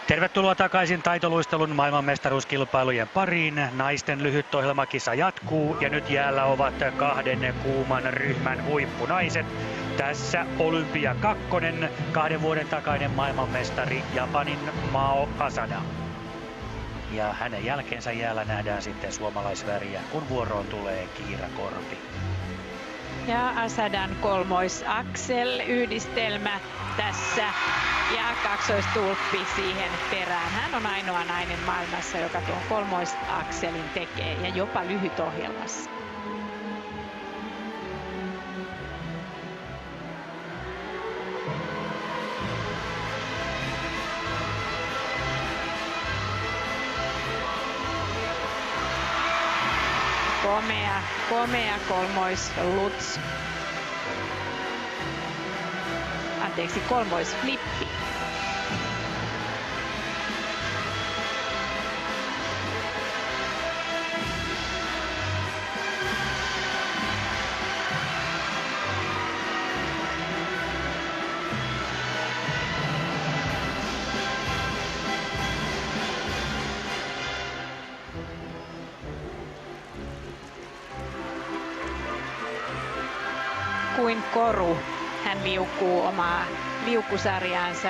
Tervetuloa takaisin taitoluistelun maailmanmestaruuskilpailujen pariin. Naisten lyhytohjelmakisa jatkuu ja nyt jäällä ovat kahden kuuman ryhmän huippunaiset. Tässä Olympia kakkonen, 2 vuoden takainen maailmanmestari Japanin Mao Asada. Ja hänen jälkeensä jäällä nähdään sitten suomalaisväriä, kun vuoroon tulee Kiira Korpi. Ja Asadan kolmoisaksel-yhdistelmä tässä ja kaksoistulppi siihen perään. Hän on ainoa nainen maailmassa, joka tuon kolmoisakselin tekee ja jopa lyhytohjelmassa. Komea kolmoisluts. Anteeksi, kolmoisflippi. Kuin koru hän liukuu omaa liukusarjaansa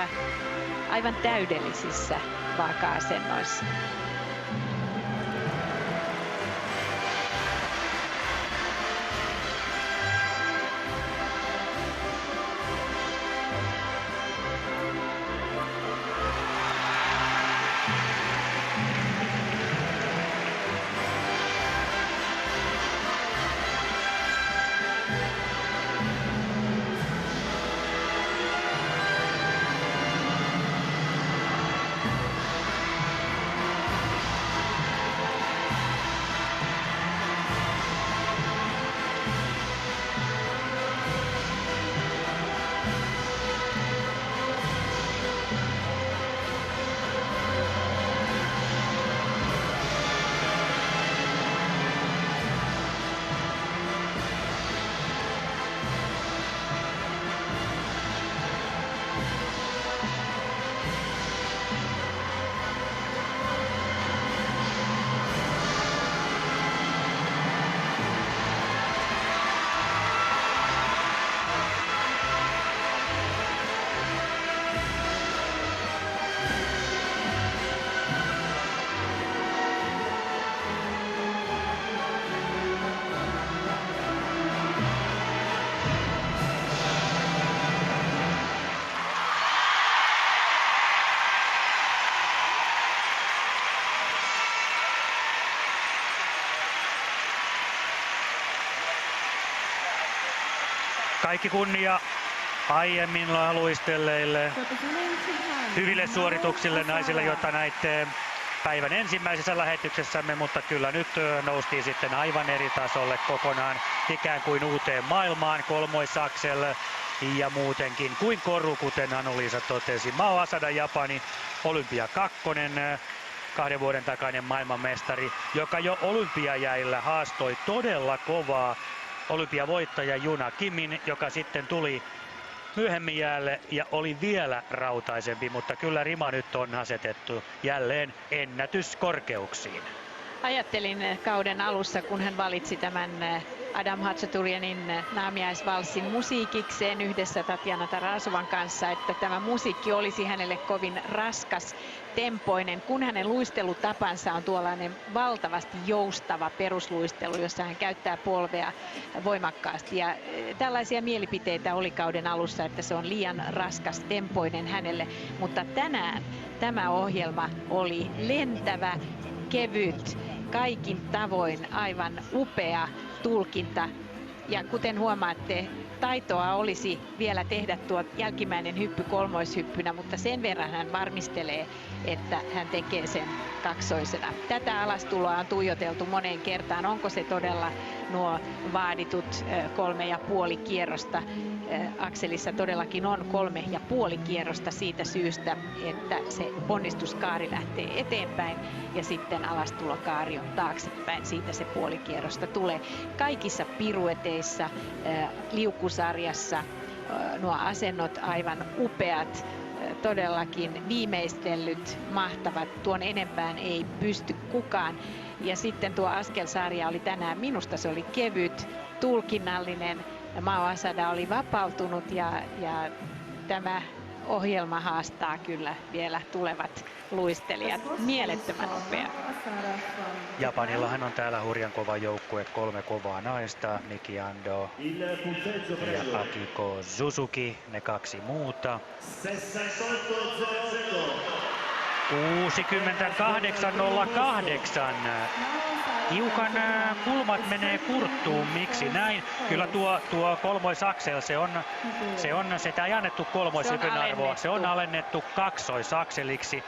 aivan täydellisissä vaaka-asennoissa. Kaikki kunnia aiemmin luistelleille, hyville suorituksille naisille, joita näitte päivän ensimmäisessä lähetyksessämme, mutta kyllä nyt noustiin sitten aivan eri tasolle kokonaan ikään kuin uuteen maailmaan, kolmoisaksel ja muutenkin kuin koru, kuten Anu-Liisa totesi. Mao Asada, Japani, Olympia kakkonen, 2 vuoden takainen maailmanmestari, joka jo olympiajäillä haastoi todella kovaa olympiavoittaja Juna Kimin, joka sitten tuli myöhemmin jäälle ja oli vielä rautaisempi, mutta kyllä rima nyt on asetettu jälleen ennätyskorkeuksiin. Ajattelin kauden alussa, kun hän valitsi tämän Adam Hatsaturianin naamiaisvalssin musiikikseen yhdessä Tatjana Tarasovan kanssa, että tämä musiikki olisi hänelle kovin raskas, tempoinen, kun hänen luistelutapansa on tuollainen valtavasti joustava perusluistelu, jossa hän käyttää polvea voimakkaasti. Ja tällaisia mielipiteitä oli kauden alussa, että se on liian raskas, tempoinen hänelle, mutta tänään tämä ohjelma oli lentävä, kevyt, kaikin tavoin aivan upea tulkinta. Ja kuten huomaatte, taitoa olisi vielä tehdä tuo jälkimmäinen hyppy kolmoishyppynä, mutta sen verran hän varmistelee, että hän tekee sen kaksoisena. Tätä alastuloa on tuijoteltu moneen kertaan. Onko se todella nuo vaaditut 3,5 kierrosta? Akselissa todellakin on 3,5 kierrosta siitä syystä, että se ponnistuskaari lähtee eteenpäin ja sitten alastulokaari on taaksepäin. Siitä se puoli kierrosta tulee. Kaikissa pirueteissa, liukusarjassa nuo asennot aivan upeat. todellakin viimeistellyt mahtavat. Tuon enempään ei pysty kukaan. Ja sitten tuo askelsarja oli tänään, minusta se oli kevyt, tulkinnallinen. Mao Asada oli vapautunut ja tämä ohjelma haastaa kyllä vielä tulevat luistelijat. Mielettömän nopea. Japanillahan on täällä hurjan kova joukkue, 3 kovaa naista, Miki Ando ja Akiko Suzuki, ne 2 muuta. 68.08. Hiukan kulmat menee kurttuun, miksi näin? Kyllä tuo kolmoisaksel, sitä ei annettu kolmoishypyn arvoa, se on alennettu kaksoisakseliksi.